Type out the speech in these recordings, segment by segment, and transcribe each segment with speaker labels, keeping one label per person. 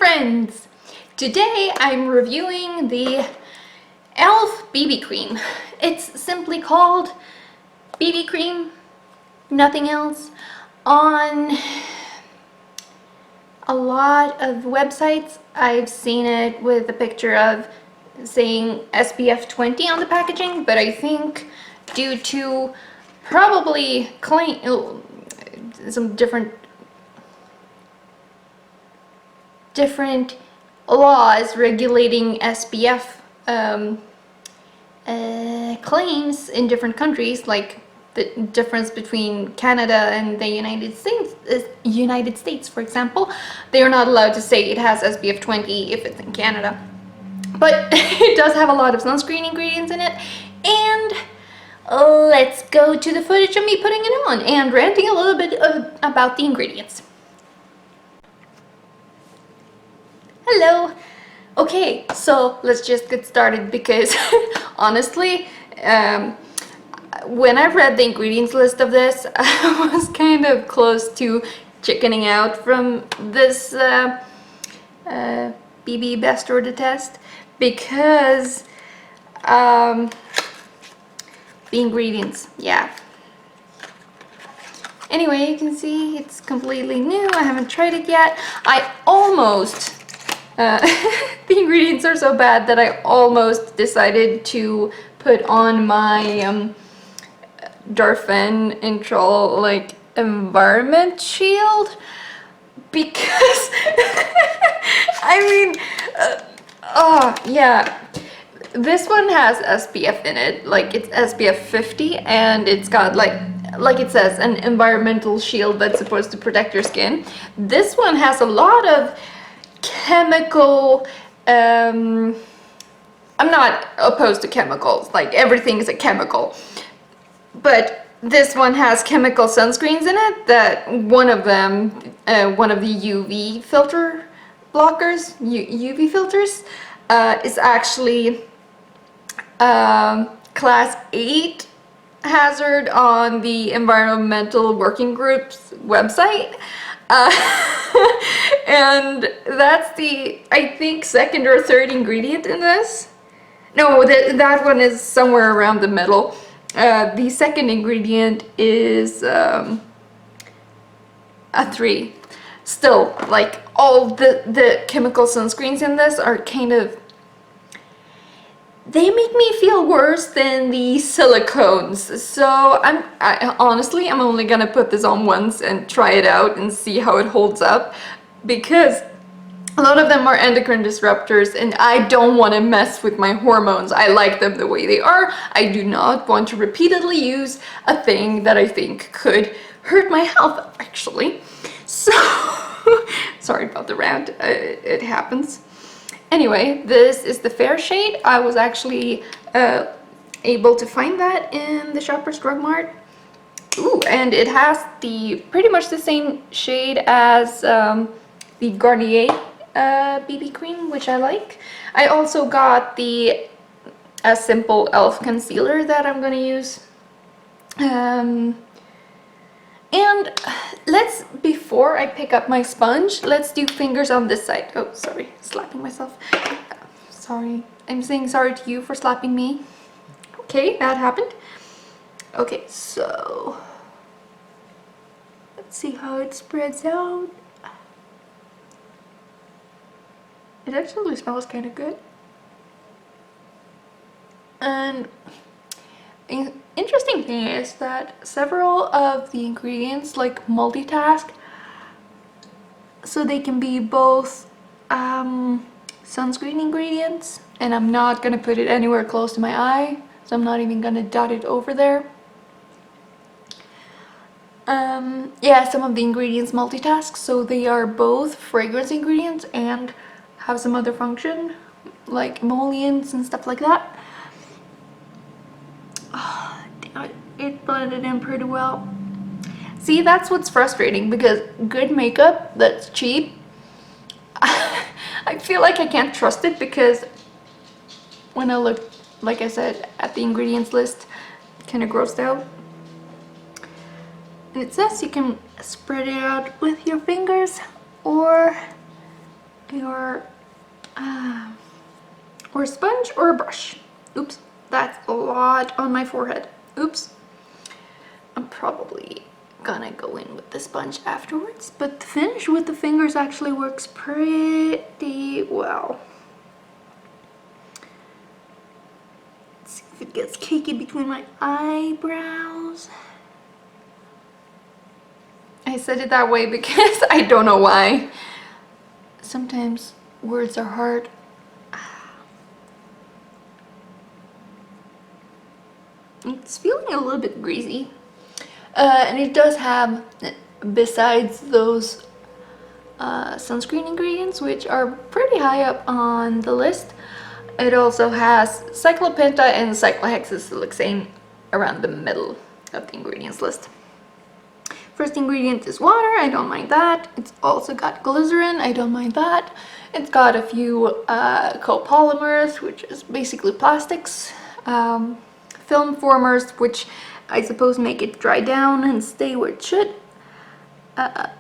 Speaker 1: friends! Today I'm reviewing the e.l.f. BB cream. It's simply called BB cream, nothing else. On a lot of websites I've seen it with a picture of saying SPF 20 on the packaging, but I think due to probably some different laws regulating SPF claims in different countries, like the difference between Canada and the United States, for example. They are not allowed to say it has SPF 20 if it's in Canada, but it does have a lot of sunscreen ingredients in it. And let's go to the footage of me putting it on and ranting a little bit about the ingredients. Hello! Okay, so let's just get started because honestly, when I read the ingredients list of this, I was kind of close to chickening out from this BB Best or Detest because the ingredients, yeah. Anyway, you can see it's completely new. I haven't tried it yet. I almost the ingredients are so bad that I almost decided to put on my Darfen Introl like environment shield because I mean yeah, this one has SPF in it, like it's SPF 50, and it's got like it says an environmental shield that's supposed to protect your skin. This one has a lot of chemical, I'm not opposed to chemicals, like everything is a chemical, but this one has chemical sunscreens in it that one of them, one of the UV filter blockers, UV filters, is actually class 8 hazard on the Environmental Working Group's website. And that's the, I think, second or third ingredient in this. No, that one is somewhere around the middle. The second ingredient is a 3. Still, like, all the chemical sunscreens in this are kind of, they make me feel worse than the silicones. So honestly, I'm only gonna put this on once and try it out and see how it holds up, because a lot of them are endocrine disruptors and I don't want to mess with my hormones. I like them the way they are. I do not want to repeatedly use a thing that I think could hurt my health, actually. So sorry about the rant, it happens. Anyway, this is the fair shade. I was actually able to find that in the Shoppers Drug Mart. Ooh, and it has pretty much the same shade as the Garnier BB cream, which I like. I also got the simple e.l.f. concealer that I'm gonna use. And before I pick up my sponge, let's do fingers on this side. Oh, sorry, slapping myself. Sorry, I'm saying sorry to you for slapping me. Okay, that happened. Okay, so let's see how it spreads out. It actually smells kind of good. And the interesting thing is that several of the ingredients like multitask, so they can be both sunscreen ingredients, and I'm not gonna put it anywhere close to my eye, so I'm not even gonna dot it over there. Yeah, some of the ingredients multitask, so they are both fragrance ingredients and have some other function like emollients and stuff like that. Oh, damn it blended in pretty well. See, that's what's frustrating, because good makeup that's cheap, I feel like I can't trust it, because when I look, like I said, at the ingredients list, kind of grossed out. And it says you can spread it out with your fingers or your or a sponge or a brush. Oops, that's a lot on my forehead. Oops. I'm probably gonna go in with the sponge afterwards, but the finish with the fingers actually works pretty well. Let's see if it gets cakey between my eyebrows. I said it that way because I don't know why. Sometimes words are hard. It's feeling a little bit greasy. And it does have, besides those sunscreen ingredients, which are pretty high up on the list, it also has cyclopenta and cyclohexasilixane around the middle of the ingredients list. First ingredient is water, I don't mind that. It's also got glycerin, I don't mind that. It's got a few copolymers, which is basically plastics, film formers, which I suppose make it dry down and stay where it should. I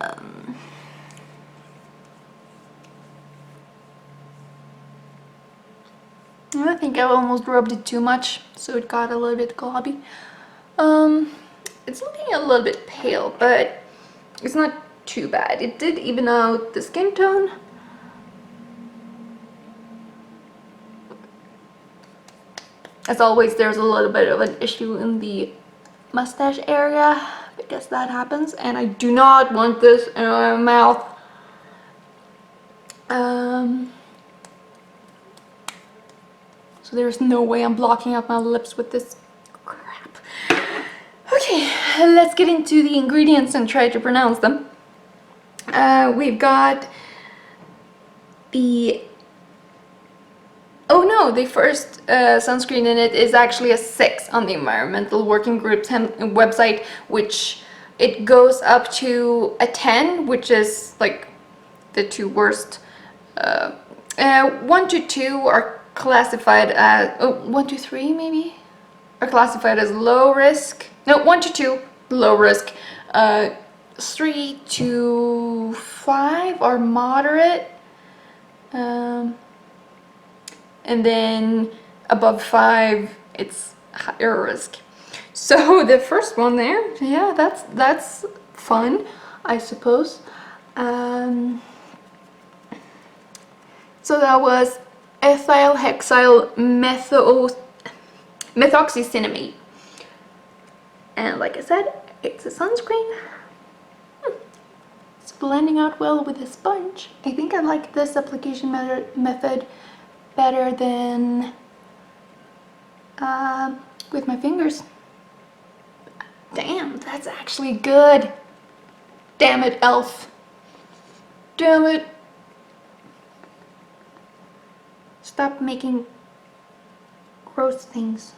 Speaker 1: think I almost rubbed it too much, so it got a little bit globby. It's looking a little bit pale, but it's not too bad. It did even out the skin tone. As always, there's a little bit of an issue in the mustache area because that happens, and I do not want this in my mouth. So there's no way I'm blocking out my lips with this crap. Okay, let's get into the ingredients and try to pronounce them. We've got the... Oh no, the first sunscreen in it is actually a 6 on the Environmental Working Group's website, which it goes up to a 10, which is like the two worst. 1 to 2 are classified as, 1 to 3 maybe, are classified as low risk. No, 1 to 2, low risk. 3 to 5 are moderate. And then above 5, it's higher risk. So the first one there, yeah, that's fun, I suppose. So that was ethyl hexyl methoxycinnamate, and like I said, it's a sunscreen. It's blending out well with a sponge. I think I like this application method better than with my fingers. Damn, that's actually good. Damn it, e.l.f. Damn it. Stop making gross things.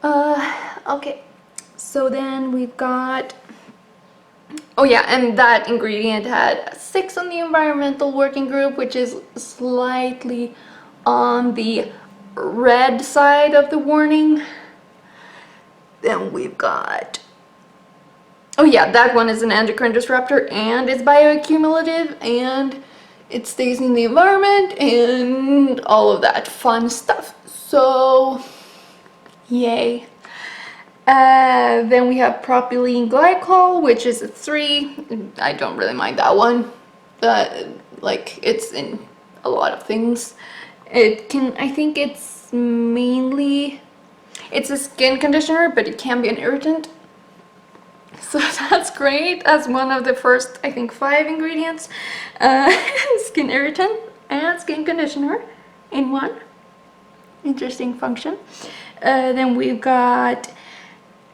Speaker 1: Okay, so then we've got, oh yeah, and that ingredient had a 6 on the Environmental Working Group, which is slightly on the red side of the warning. Then we've got, oh yeah, that one is an endocrine disruptor, and it's bioaccumulative, and it stays in the environment, and all of that fun stuff. So, yay. Then we have propylene glycol, which is a 3. I don't really mind that one. Like, it's in a lot of things. It can, I think it's mainly, it's a skin conditioner, but it can be an irritant. So that's great as one of the first, I think, 5 ingredients. Skin irritant and skin conditioner in one. Interesting function. Then we've got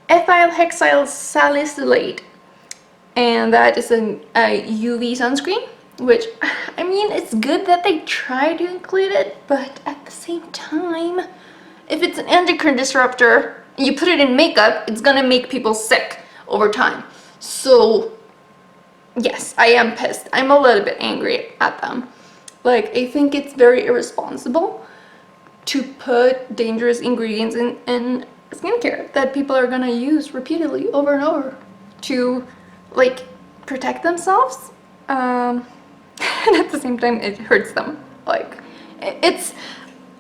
Speaker 1: ethyl hexyl salicylate, and that is a UV sunscreen, which, I mean, it's good that they try to include it, but at the same time, if it's an endocrine disruptor and you put it in makeup, it's gonna make people sick over time. So yes, I am pissed. I'm a little bit angry at them. Like, I think it's very irresponsible to put dangerous ingredients in skincare that people are gonna use repeatedly over and over to, like, protect themselves. and at the same time it hurts them. Like, it's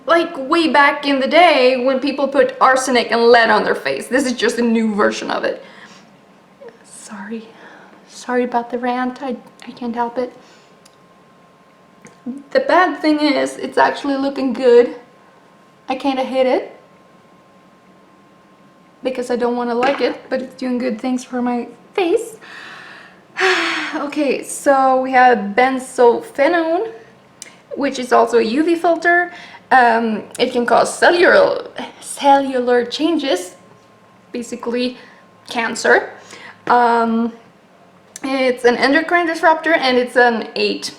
Speaker 1: like way back in the day when people put arsenic and lead on their face. This is just a new version of it. Sorry about the rant. I can't help it. The bad thing is, it's actually looking good. I kinda hate it because I don't want to like it, but it's doing good things for my face. Okay, so we have benzophenone, which is also a UV filter. It can cause cellular changes, basically cancer. It's an endocrine disruptor, and it's an 8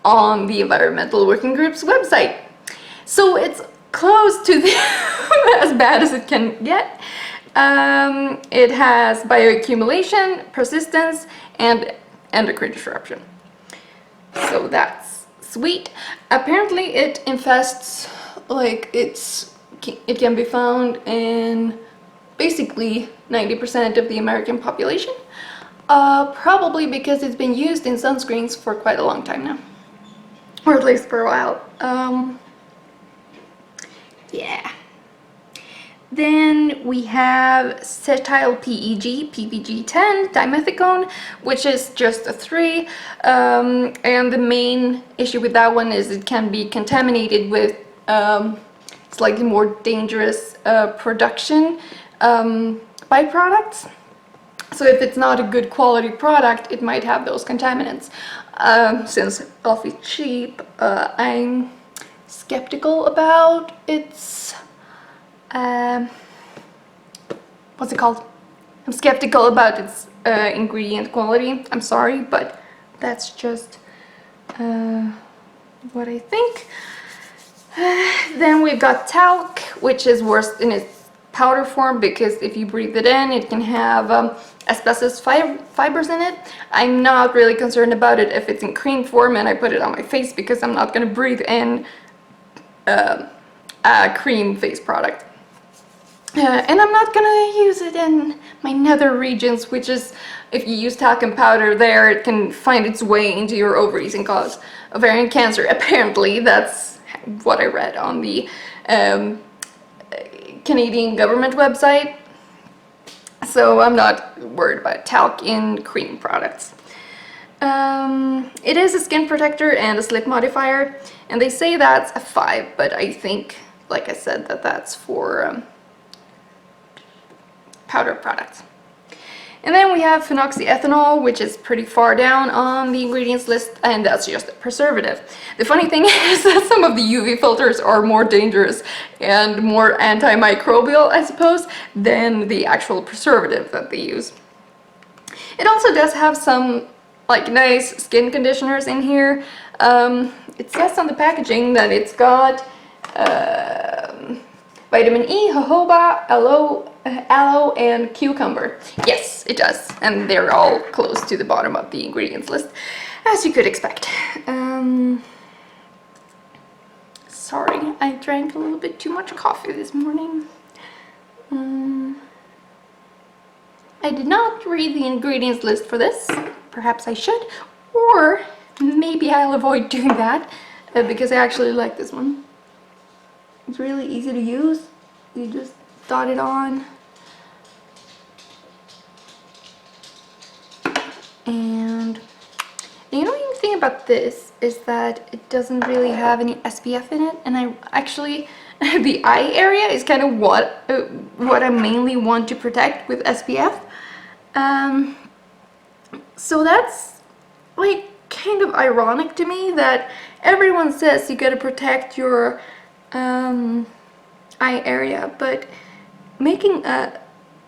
Speaker 1: on the Environmental Working Group's website. So it's close to the as bad as it can get. It has bioaccumulation, persistence, and endocrine disruption. So that's sweet. Apparently it infests, like it can be found in basically 90% of the American population. Probably because it's been used in sunscreens for quite a long time now. Or at least for a while. Yeah. Then we have cetyl PPG-10 dimethicone, which is just a 3. And the main issue with that one is it can be contaminated with slightly more dangerous production byproducts. So if it's not a good quality product, it might have those contaminants. Since e.l.f. is cheap, I'm skeptical about its what's it called? I'm skeptical about its ingredient quality. I'm sorry, but that's just what I think. Then we've got talc, which is worse in its powder form, because if you breathe it in, it can have asbestos fibers in it. I'm not really concerned about it if it's in cream form and I put it on my face, because I'm not going to breathe in a cream face product. And I'm not gonna use it in my nether regions, which is, if you use talcum powder there, it can find its way into your ovaries and cause ovarian cancer. Apparently, that's what I read on the Canadian government website. So I'm not worried about talc in cream products. It is a skin protector and a slip modifier, and they say that's a 5, but I think, like I said, that's for powder products. And then we have phenoxyethanol, which is pretty far down on the ingredients list, and that's just a preservative. The funny thing is that some of the UV filters are more dangerous and more antimicrobial, I suppose, than the actual preservative that they use. It also does have some like nice skin conditioners in here. It says on the packaging that it's got vitamin E, jojoba, aloe, and cucumber. Yes, it does. And they're all close to the bottom of the ingredients list, as you could expect. Sorry, I drank a little bit too much coffee this morning. I did not read the ingredients list for this. Perhaps I should, or maybe I'll avoid doing that, because I actually like this one. It's really easy to use. You just dot it on. And the annoying thing about this is that it doesn't really have any SPF in it, and I actually, the eye area is kind of what I mainly want to protect with SPF. So that's like kind of ironic to me that everyone says you gotta protect your eye area, but making a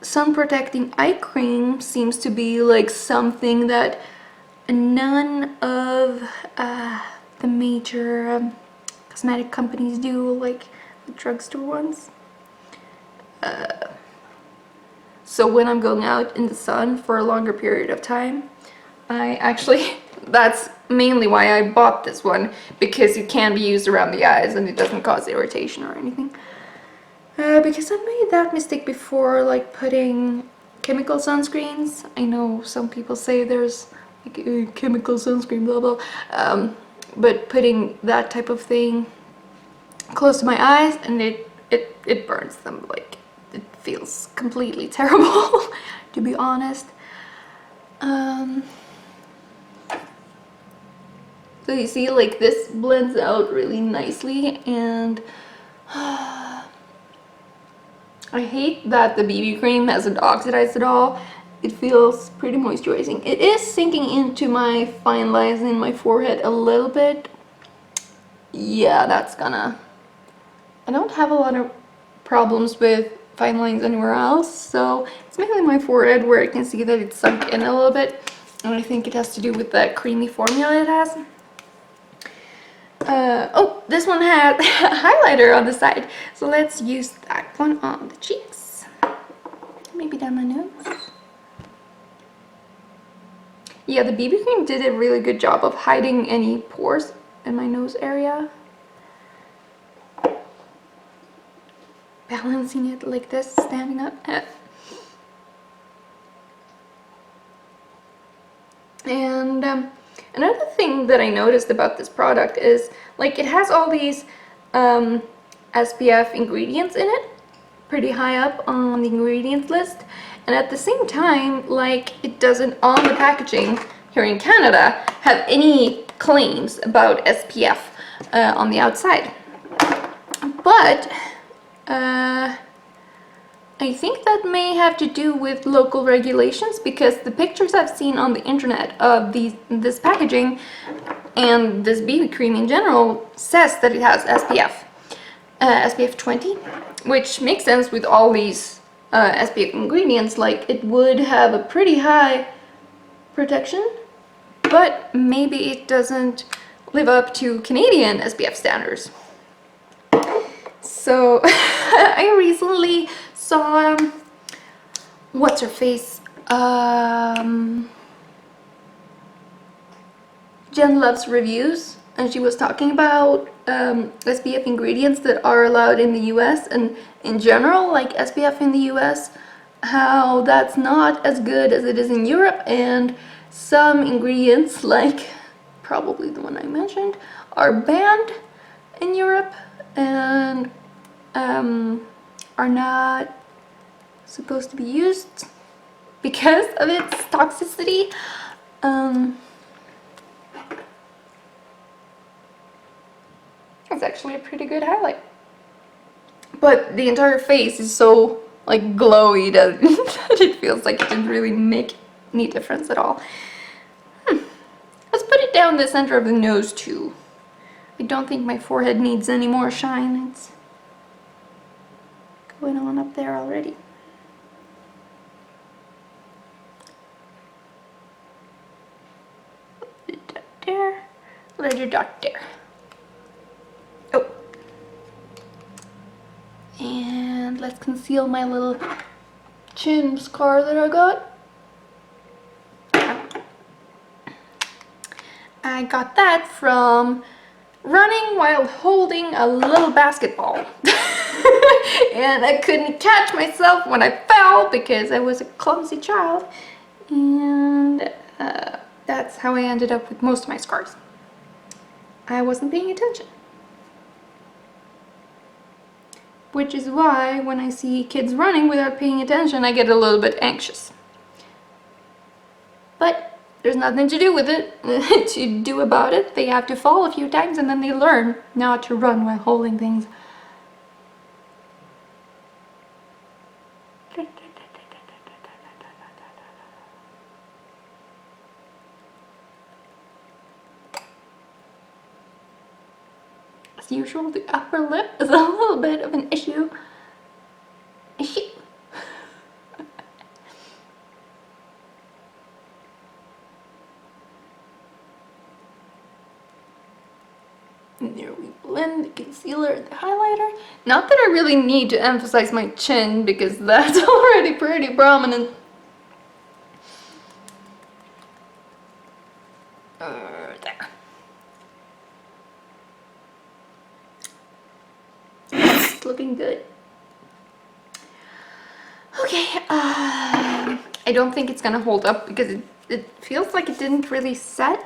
Speaker 1: sun protecting eye cream seems to be like something that none of the major cosmetic companies do, like the drugstore ones. So when I'm going out in the sun for a longer period of time, I actually, that's mainly why I bought this one, because it can be used around the eyes and it doesn't cause irritation or anything. Because I made that mistake before, like putting chemical sunscreens. I know some people say there's like chemical sunscreen, blah blah. But putting that type of thing close to my eyes, and it burns them. Like, it feels completely terrible, to be honest. So you see, like, this blends out really nicely, and I hate that the BB cream hasn't oxidized at all. It feels pretty moisturizing. It is sinking into my fine lines in my forehead a little bit. Yeah, that's gonna... I don't have a lot of problems with fine lines anywhere else, so it's mainly my forehead where I can see that it's sunk in a little bit, and I think it has to do with that creamy formula it has. Oh, this one has a highlighter on the side, so let's use that one on the cheeks. Maybe down my nose. Yeah, the BB cream did a really good job of hiding any pores in my nose area. Balancing it like this, standing up. And another thing that I noticed about this product is, like, it has all these SPF ingredients in it, pretty high up on the ingredients list, and at the same time, like, it doesn't, on the packaging here in Canada, have any claims about SPF on the outside. But I think that may have to do with local regulations, because the pictures I've seen on the internet of this packaging and this BB cream in general says that it has SPF 20, which makes sense with all these SPF ingredients. Like, it would have a pretty high protection, but maybe it doesn't live up to Canadian SPF standards. So I recently saw what's her face, Jen Loves Reviews, and she was talking about SPF ingredients that are allowed in the US, and in general, like SPF in the US, how that's not as good as it is in Europe, and some ingredients, like probably the one I mentioned, are banned in Europe and are not supposed to be used because of its toxicity. It's actually a pretty good highlight, but the entire face is so, like, glowy that it feels like it didn't really make any difference at all. Let's put it down the center of the nose too. I don't think my forehead needs any more shine. It's going on up there already. Dot there, little dot there. Oh, and let's conceal my little chin scar that I got. I got that from running while holding a little basketball. And I couldn't catch myself when I fell because I was a clumsy child. And that's how I ended up with most of my scars. I wasn't paying attention. Which is why when I see kids running without paying attention, I get a little bit anxious. But there's nothing to do with it, to do about it. They have to fall a few times and then they learn not to run while holding things. As usual, the upper lip is a little bit of an issue. And there we blend the concealer and the highlighter. Not that I really need to emphasize my chin because that's already pretty prominent. There. It's looking good. Okay, I don't think it's gonna hold up because it feels like it didn't really set.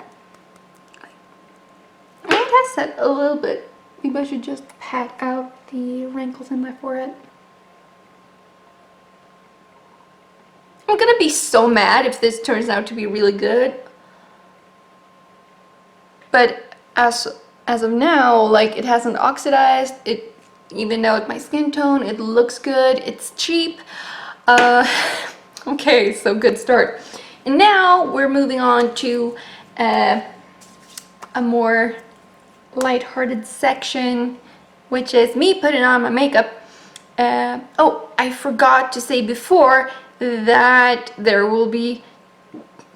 Speaker 1: It has set a little bit. Maybe I should just pat out the wrinkles in my forehead. I'm gonna be so mad if this turns out to be really good. But as of now, like, it hasn't oxidized, it evened out my skin tone, it looks good, it's cheap. Okay, so good start. And now we're moving on to a more lighthearted section, which is me putting on my makeup. Oh, I forgot to say before that there will be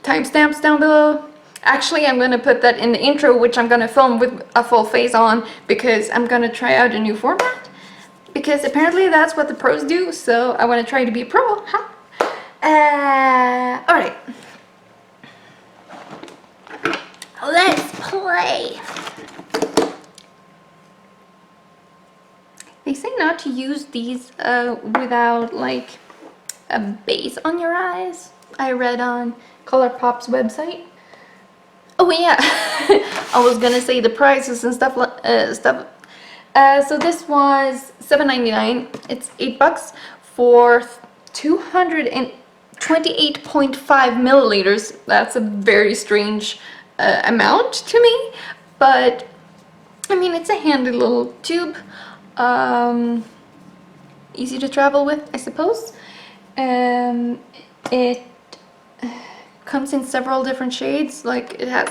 Speaker 1: timestamps down below. Actually, I'm going to put that in the intro, which I'm going to film with a full face on, because I'm going to try out a new format. Because apparently that's what the pros do, so I want to try to be a pro, huh? Alright. Let's play! They say not to use these without, like, a base on your eyes. I read on ColourPop's website. Oh yeah, I was gonna say the prices and stuff. So this was $7.99. It's $8 for 228.5 milliliters. That's a very strange amount to me, but I mean, it's a handy little tube. Easy to travel with, I suppose. It comes in several different shades. Like, it has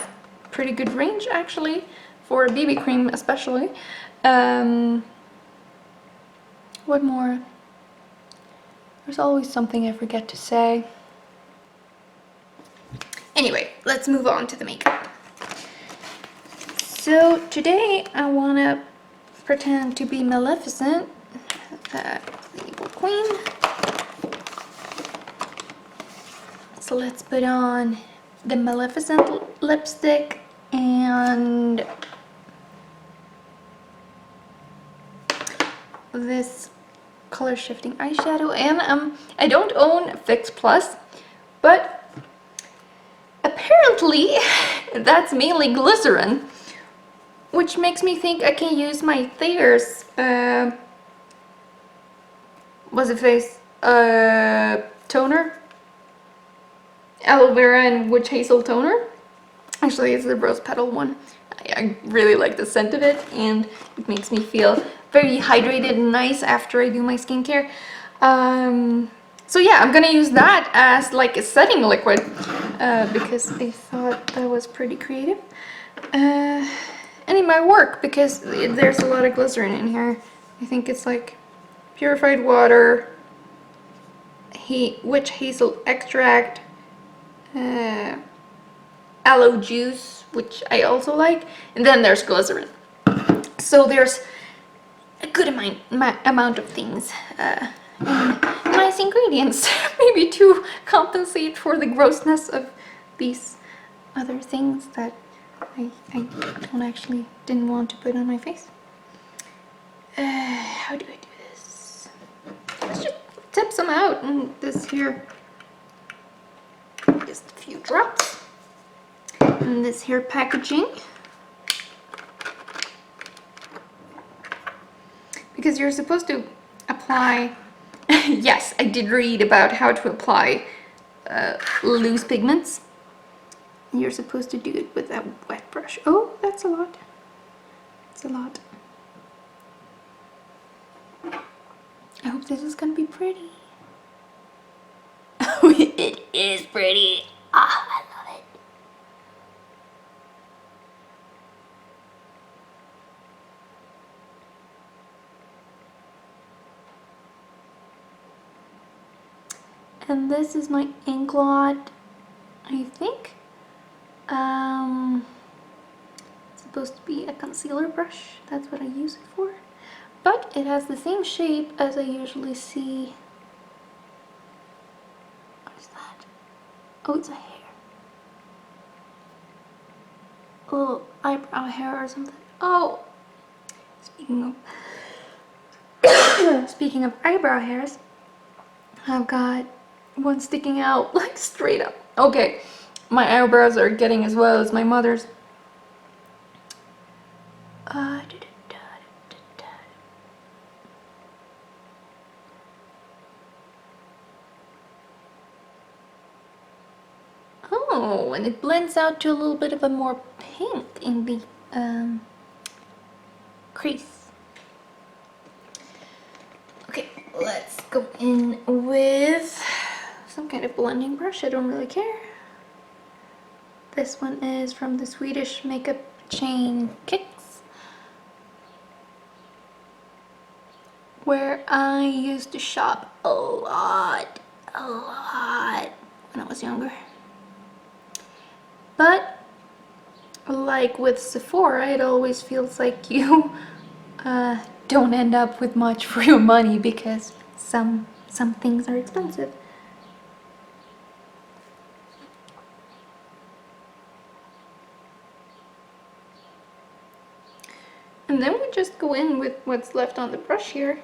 Speaker 1: pretty good range actually for BB cream especially. What more? There's always something I forget to say. Anyway, let's move on to the makeup. So today I want to pretend to be Maleficent, the evil queen. So let's put on the Maleficent lipstick and this color shifting eyeshadow. And I don't own Fix Plus, but apparently that's mainly glycerin, which makes me think I can use my Thayer's what's it face toner, aloe vera and witch hazel toner. Actually, it's the rose petal one. I really like the scent of it, and it makes me feel very hydrated and nice after I do my skincare. So yeah, I'm gonna use that as like a setting liquid because I thought that was pretty creative. And it might work because there's a lot of glycerin in here. I think it's like purified water, witch hazel extract, aloe juice, which I also like, and then there's glycerin. So there's a good amount of things and nice ingredients, maybe to compensate for the grossness of these other things that I didn't want to put on my face. How do I do this? Let's just tip some out, and this here, just a few drops. And this here packaging, because you're supposed to apply, yes, I did read about how to apply loose pigments. You're supposed to do it with a wet brush. Oh, that's a lot. It's a lot. I hope this is gonna be pretty. Oh, it is pretty. Ah, I love it. And this is my ink blot, I think. It's supposed to be a concealer brush. That's what I use it for. But it has the same shape as I usually see. What is that? Oh, it's a hair. A little eyebrow hair or something. Oh! Speaking of eyebrow hairs, I've got one sticking out like straight up. Okay, my eyebrows are getting as well as my mother's. Oh, and it blends out to a little bit of a more pink in the crease. Okay, let's go in with some kind of blending brush. I don't really care. This one is from the Swedish makeup chain Kicks, where I used to shop a lot when I was younger. But like with Sephora, it always feels like you don't end up with much for your money because some things are expensive. And then we just go in with what's left on the brush here.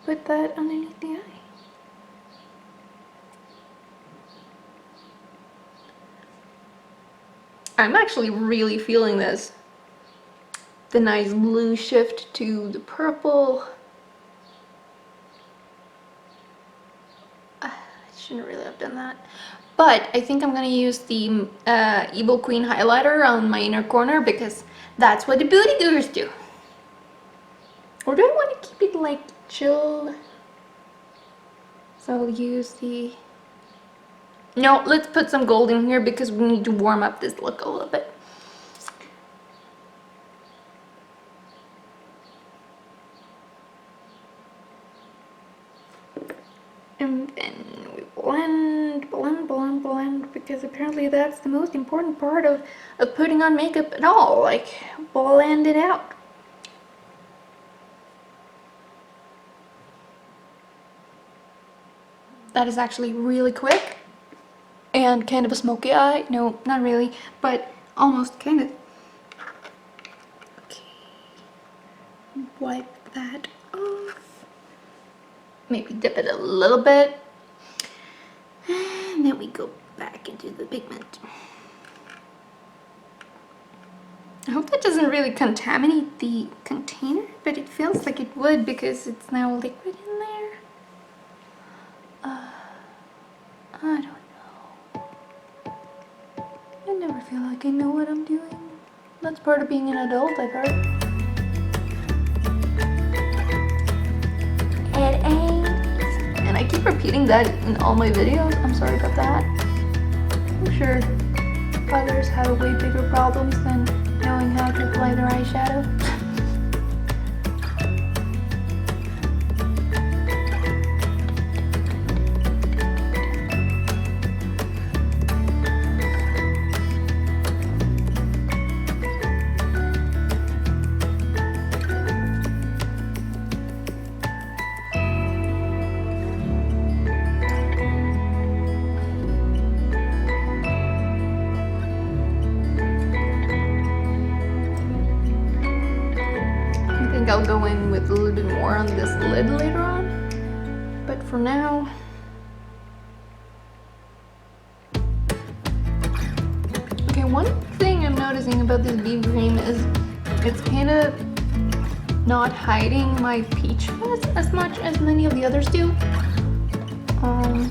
Speaker 1: Put that underneath the eye. I'm actually really feeling this. The nice blue shift to the purple. I shouldn't really have done that. But I think I'm gonna use the Evil Queen highlighter on my inner corner because that's what the beauty gurus do. Or do I want to keep it like chill? So I'll use the... No, let's put some gold in here because we need to warm up this look a little bit. And then we blend, because apparently that's the most important part of putting on makeup at all, like blend it out. That is actually really quick and kind of a smoky eye. No, not really, but almost kind of. Okay, wipe that off. Maybe dip it a little bit. And then we go back into the pigment. I hope that doesn't really contaminate the container, but it feels like it would because it's now liquid in there. I don't know. I never feel like I know what I'm doing. That's part of being an adult, I've heard. It ain't. And I keep repeating that in all my videos. I'm sorry about that. I'm sure others have way bigger problems than knowing how to apply their eyeshadow. I'll go in with a little bit more on this lid later on, but for now, okay, one thing I'm noticing about this BB cream is it's kind of not hiding my peach fuzz as much as many of the others do. I'm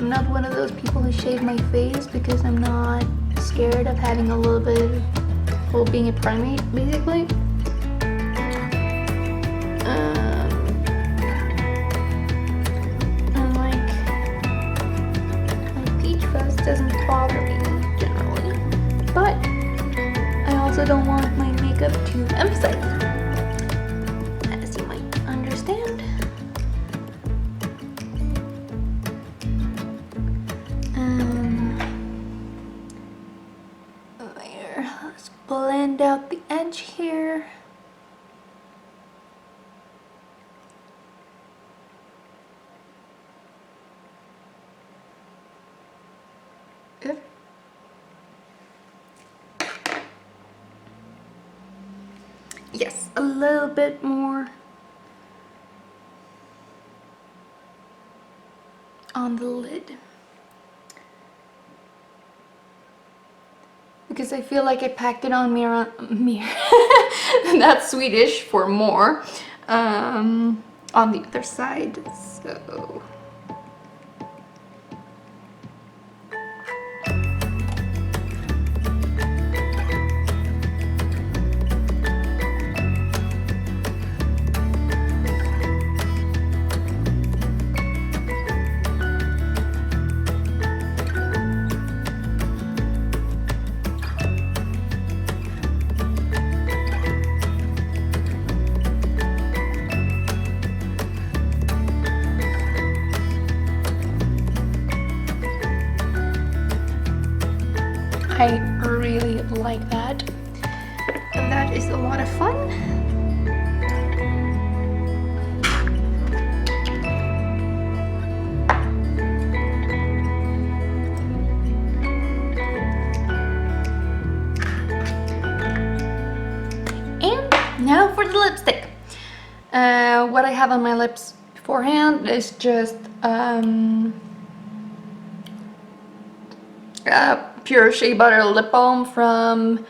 Speaker 1: not one of those people who shave my face because I'm not scared of having a little bit of being a primate, basically. And like, my peach fuzz doesn't bother me generally, but I also don't want my makeup to emphasize, as you might understand. There, let's blend out the edge here. Yes, a little bit more on the lid. because I feel like I packed it on mirror. That's Swedish for more. On the other side, so. I really like that. And that is a lot of fun. And now for the lipstick. What I have on my lips beforehand is just pure shea butter lip balm from,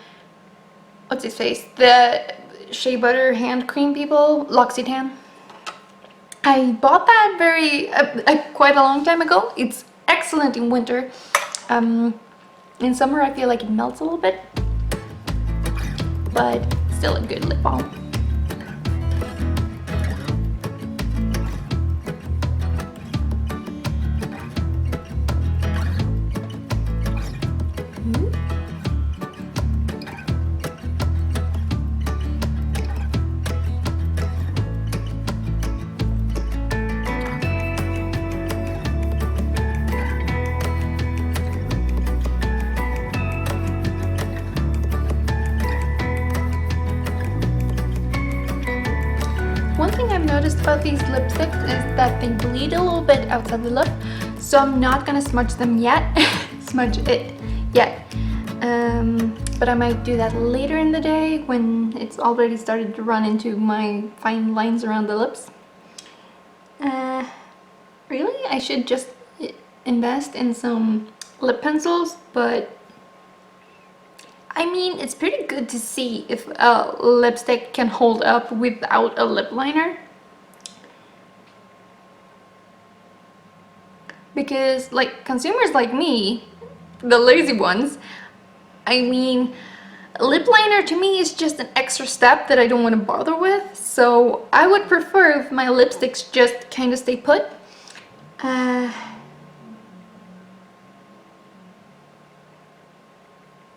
Speaker 1: what's his face, the shea butter hand cream people, L'Occitane. I bought that quite a long time ago. It's excellent in winter. In summer I feel like it melts a little bit, but still a good lip balm. One thing I've noticed about these lipsticks is that they bleed a little bit outside the lip, so I'm not gonna smudge them yet. Smudge it yet. But I might do that later in the day when it's already started to run into my fine lines around the lips. Really, I should just invest in some lip pencils, but I mean, it's pretty good to see if a lipstick can hold up without a lip liner. Because, like, consumers like me, the lazy ones, I mean, a lip liner to me is just an extra step that I don't want to bother with. So I would prefer if my lipsticks just kind of stay put.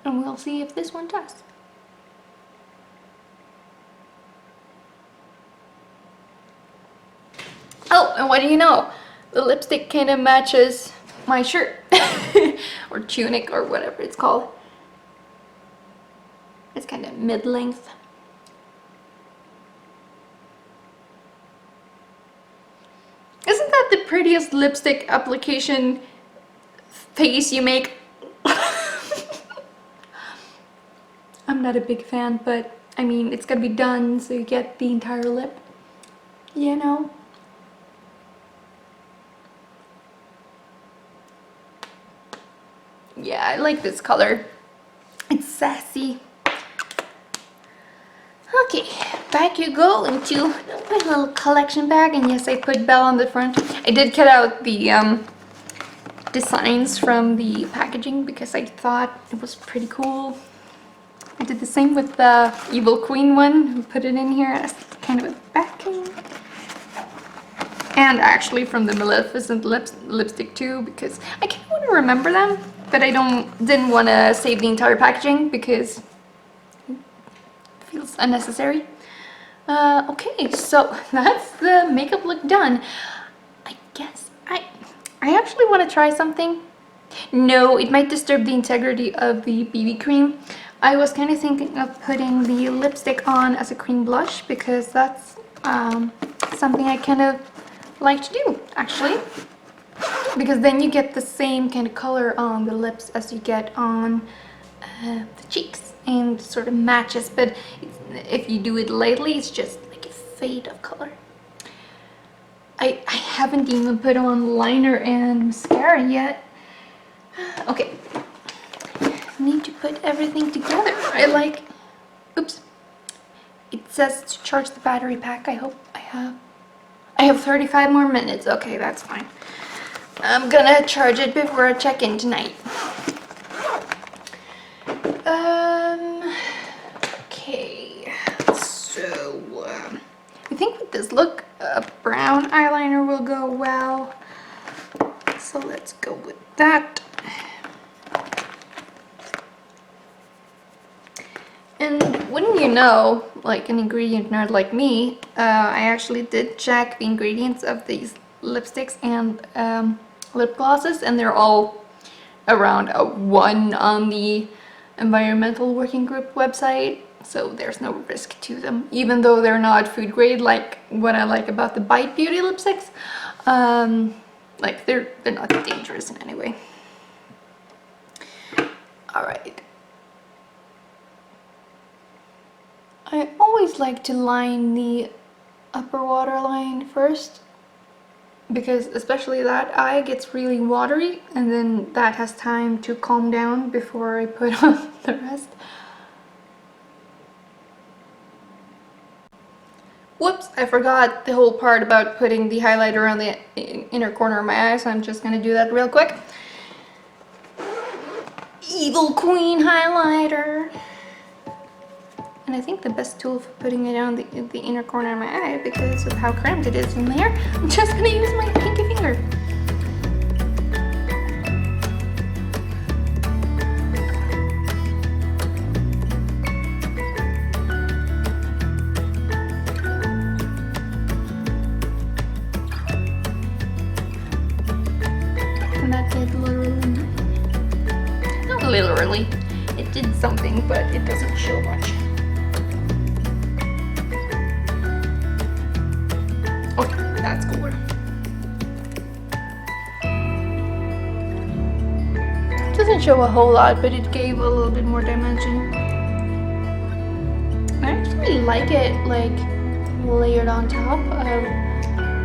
Speaker 1: And we'll see if this one does. Oh, and what do you know? The lipstick kind of matches my shirt. Or tunic or whatever it's called. It's kind of mid-length. Isn't that the prettiest lipstick application face you make? I'm not a big fan, but I mean, it's gotta be done so you get the entire lip, you know? Yeah, I like this color. It's sassy. Okay, back you go into my little collection bag, and yes, I put Belle on the front. I did cut out the designs from the packaging because I thought it was pretty cool. I did the same with the Evil Queen one, put it in here as kind of a backing. And actually from the Maleficent lipstick too, because I kind of want to remember them, but I didn't want to save the entire packaging because it feels unnecessary. Okay, so that's the makeup look done. I guess I actually want to try something. No, it might disturb the integrity of the BB cream. I was kind of thinking of putting the lipstick on as a cream blush because that's something I kind of like to do, actually. Because then you get the same kind of color on the lips as you get on the cheeks, and sort of matches, but if you do it lightly, it's just like a fade of color. I haven't even put on liner and mascara yet. Okay, need to put everything together. Oops. It says to charge the battery pack. I hope I have 35 more minutes. Okay, that's fine. I'm gonna charge it before I check in tonight. Okay. So, I think with this look, a brown eyeliner will go well. So let's go with that. And wouldn't you know, like an ingredient nerd like me, I actually did check the ingredients of these lipsticks and lip glosses, and they're all around a 1 on the Environmental Working Group website, so there's no risk to them, even though they're not food grade like what I like about the Bite Beauty lipsticks. Like they're not dangerous in any way. All right. I always like to line the upper waterline first, because especially that eye gets really watery, and then that has time to calm down before I put on the rest. Whoops, I forgot the whole part about putting the highlighter on the inner corner of my eye, so I'm just gonna do that real quick. Evil Queen highlighter. And I think the best tool for putting it on the inner corner of my eye, because of how cramped it is in there, I'm just gonna use my pinky finger. And that did literally, not literally, it did something, but it doesn't show much. Okay, that's cooler. Doesn't show a whole lot, but it gave a little bit more dimension. I actually like it like layered on top of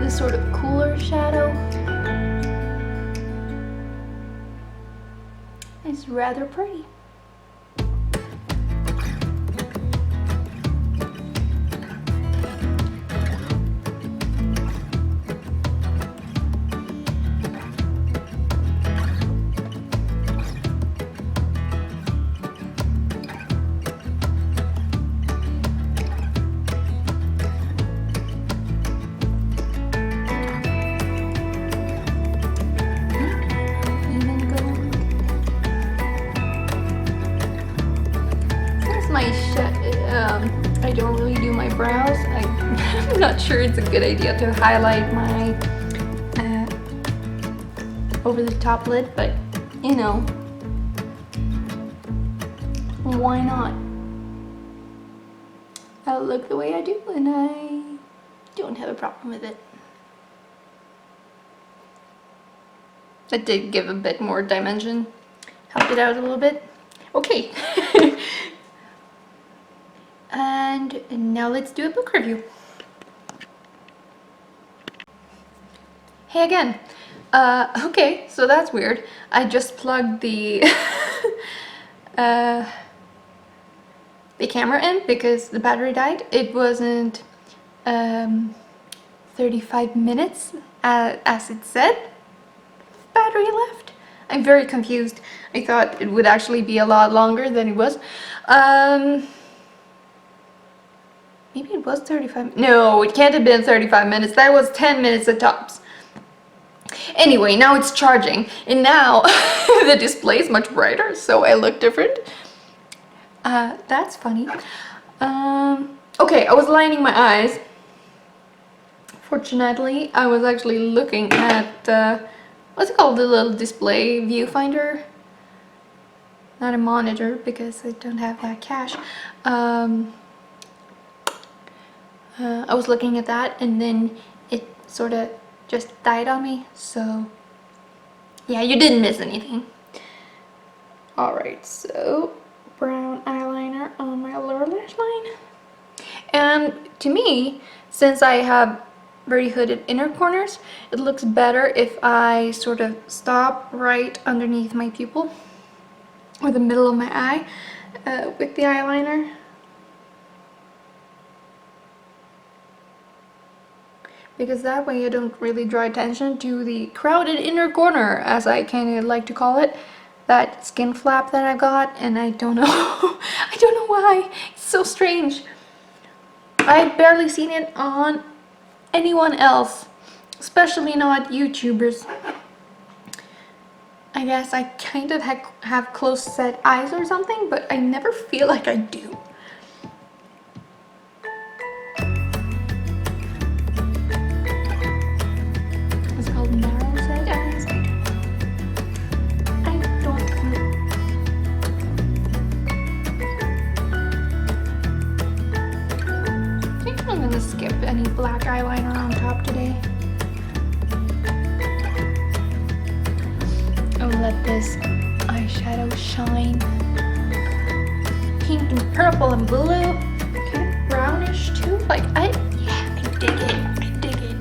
Speaker 1: this sort of cooler shadow. It's rather pretty. I don't really do my brows. I'm not sure it's a good idea to highlight my over the top lid, but you know, why not? I'll look the way I do, and I don't have a problem with it. It did give a bit more dimension, helped it out a little bit. Okay. And now let's do a book review. Hey again. Okay, so that's weird. I just plugged the the camera in because the battery died. It wasn't 35 minutes as it said. Battery left. I'm very confused. I thought it would actually be a lot longer than it was. Maybe it was 35. No, it can't have been 35 minutes. That was 10 minutes at tops. Anyway, now it's charging, and now the display is much brighter, so I look different. That's funny. Okay, I was lining my eyes. Fortunately, I was actually looking at what's it called, the little display viewfinder. Not a monitor because I don't have that cash. I was looking at that, and then it sort of just died on me, so yeah, you didn't miss anything. Alright, so brown eyeliner on my lower lash line. And to me, since I have very hooded inner corners, it looks better if I sort of stop right underneath my pupil. or the middle of my eye with the eyeliner. Because that way I don't really draw attention to the crowded inner corner, as I kind of like to call it. That skin flap that I got, and I don't know, I don't know why. It's so strange. I've barely seen it on anyone else, especially not YouTubers. I guess I kind of have close set eyes or something, but I never feel like I do. It's called narrow set eyes. I don't know. I think I'm gonna skip any black eyeliner on top today. And let this eyeshadow shine. Pink and purple and blue. Kind of brownish too. Like I dig it. I dig it.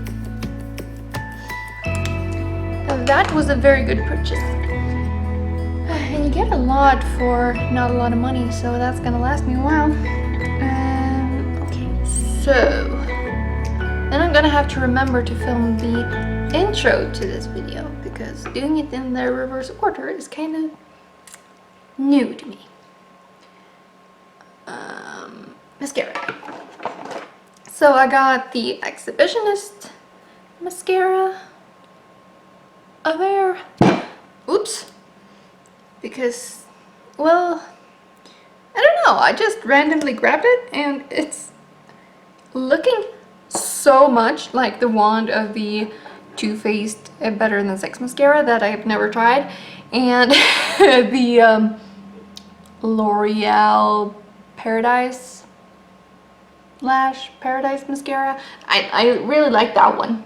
Speaker 1: Now that was a very good purchase. And you get a lot for not a lot of money, so that's gonna last me a while. Okay, so then I'm gonna have to remember to film the intro to this video, because doing it in the reverse order is kind of new to me. Mascara. So I got the Exhibitionist mascara there. Oops. Because, well, I don't know, I just randomly grabbed it and it's looking so much like the wand of the Too Faced Better Than Sex mascara that I've never tried, and the L'Oreal Paradise Lash Paradise mascara. I really like that one,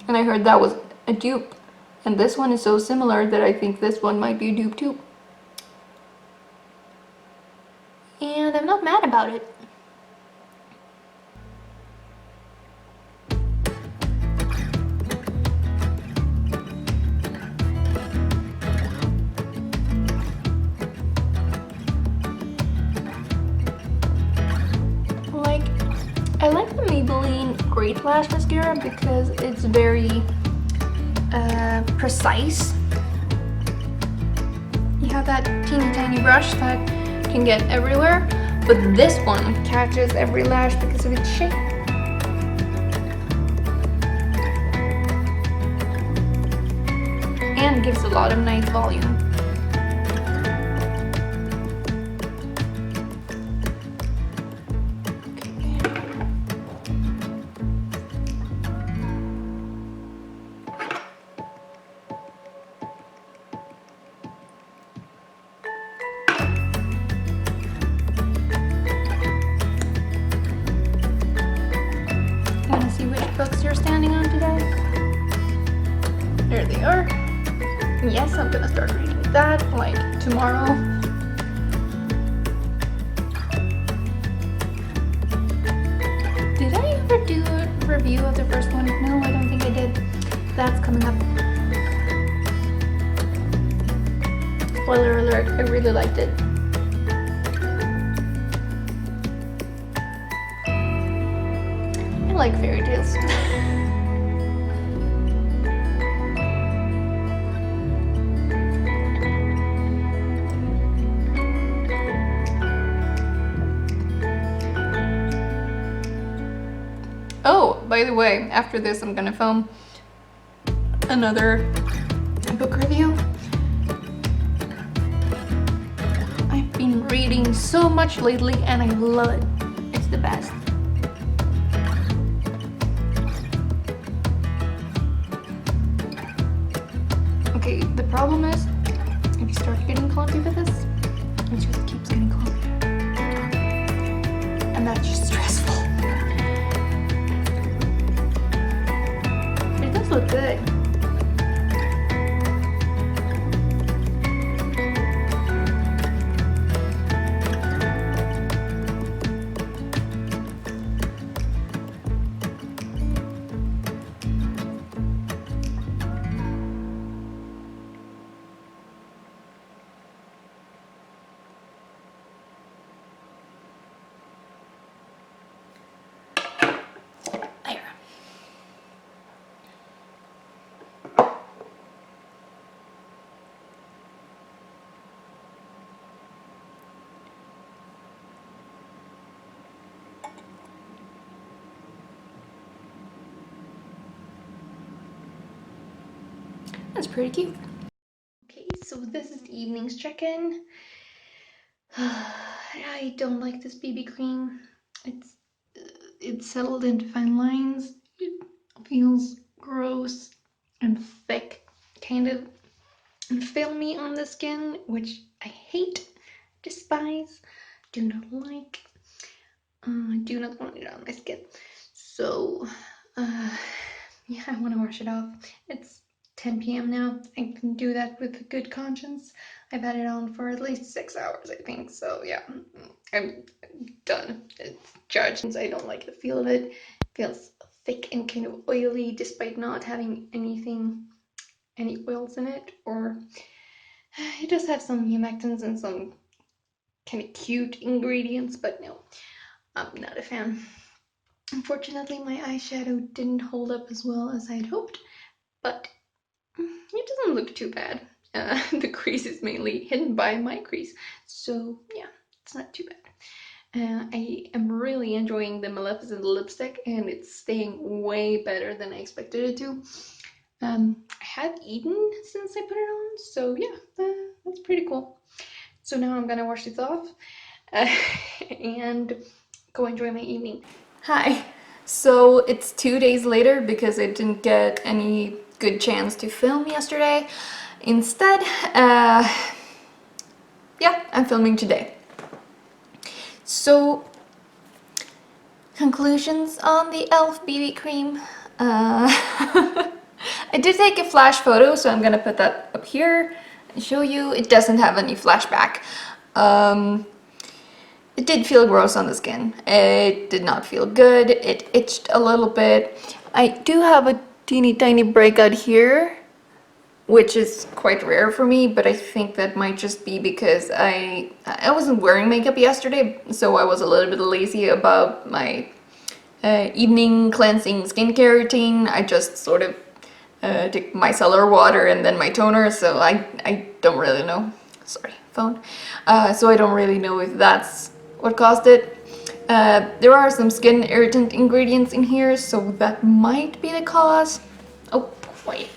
Speaker 1: and I heard that was a dupe, and this one is so similar that I think this one might be a dupe too, and I'm not mad about it. I like the Maybelline Great Lash Mascara because it's very precise. You have that teeny tiny brush that can get everywhere, but this one catches every lash because of its shape. And gives a lot of nice volume. Books you're standing on today? There they are. Yes, I'm gonna start reading that like tomorrow. Did I ever do a review of the first one? No, I don't think I did. That's coming up. Spoiler alert, I really liked it. I like fairy tales. Oh, by the way, after this I'm gonna film another book review. I've been reading so much lately and I love it. It's the best. Okay, the problem is, if you start getting clumpy with this, it just keeps getting clumpier. And that's just stressful. It does look good. It's pretty cute. Okay, so this is the evening's check-in. I don't like this BB cream. It's settled into fine lines. It feels gross and thick, kind of, and filmy on the skin, which I hate, despise, do not like. I do not want it on my skin. So, yeah, I want to wash it off. It's 10 p.m. now. I can do that with a good conscience. I've had it on for at least 6 hours, I think. So, yeah, I'm done. It's judged. I don't like the feel of it. It feels thick and kind of oily despite not having any oils in it. Or it does have some humectants and some kind of cute ingredients, but no, I'm not a fan. Unfortunately, my eyeshadow didn't hold up as well as I'd hoped, but it doesn't look too bad. The crease is mainly hidden by my crease, so yeah, it's not too bad. I am really enjoying the Maleficent lipstick, and it's staying way better than I expected it to. I have eaten since I put it on, so yeah, that's pretty cool. So now I'm gonna wash this off and go enjoy my evening. Hi. So it's 2 days later because I didn't get any good chance to film yesterday. Instead, yeah, I'm filming today. So, conclusions on the e.l.f. BB cream. I did take a flash photo, so I'm gonna put that up here and show you. It doesn't have any flashback. It did feel gross on the skin. It did not feel good. It itched a little bit. I do have a teeny tiny breakout here, which is quite rare for me, but I think that might just be because I wasn't wearing makeup yesterday, so I was a little bit lazy about my evening cleansing skincare routine. I just sort of took micellar water and then my toner, so I don't really know. Sorry, phone. So I don't really know if that's what caused it. There are some skin irritant ingredients in here, so that might be the cause. Oh, wait.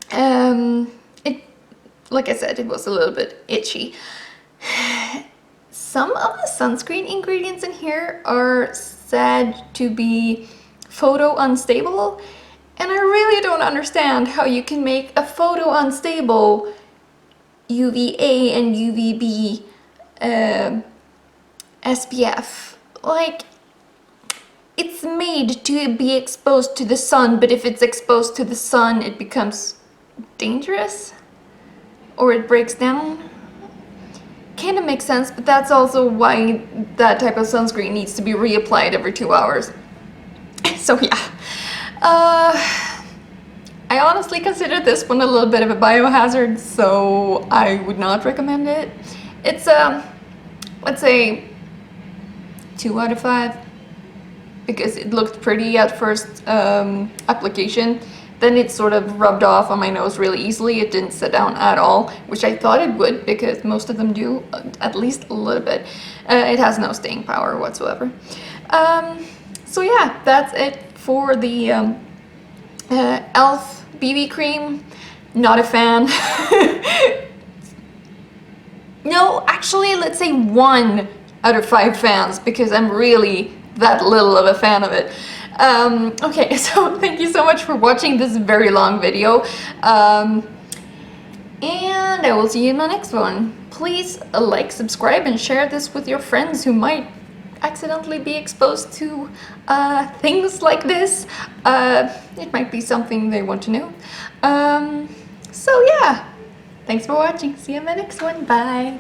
Speaker 1: It, like I said, it was a little bit itchy. Some of the sunscreen ingredients in here are said to be photo unstable, and I really don't understand how you can make a photo unstable UVA and UVB SPF. Like, it's made to be exposed to the sun, but if it's exposed to the sun, it becomes dangerous, or it breaks down. Kind of makes sense, but that's also why that type of sunscreen needs to be reapplied every 2 hours. So yeah, I honestly consider this one a little bit of a biohazard, so I would not recommend it. It's let's say 2 out of 5, because it looked pretty at first application. Then it sort of rubbed off on my nose really easily. It didn't sit down at all, which I thought it would, because most of them do, at least a little bit. It has no staying power whatsoever. So yeah, that's it for the e.l.f. BB cream. Not a fan. No, actually, let's say 1 out of 5 fans, because I'm really that little of a fan of it. Okay, so thank you so much for watching this very long video, and I will see you in my next one. Please like, subscribe, and share this with your friends who might accidentally be exposed to things like this. It might be something they want to know. So yeah, thanks for watching. See you in my next one. Bye.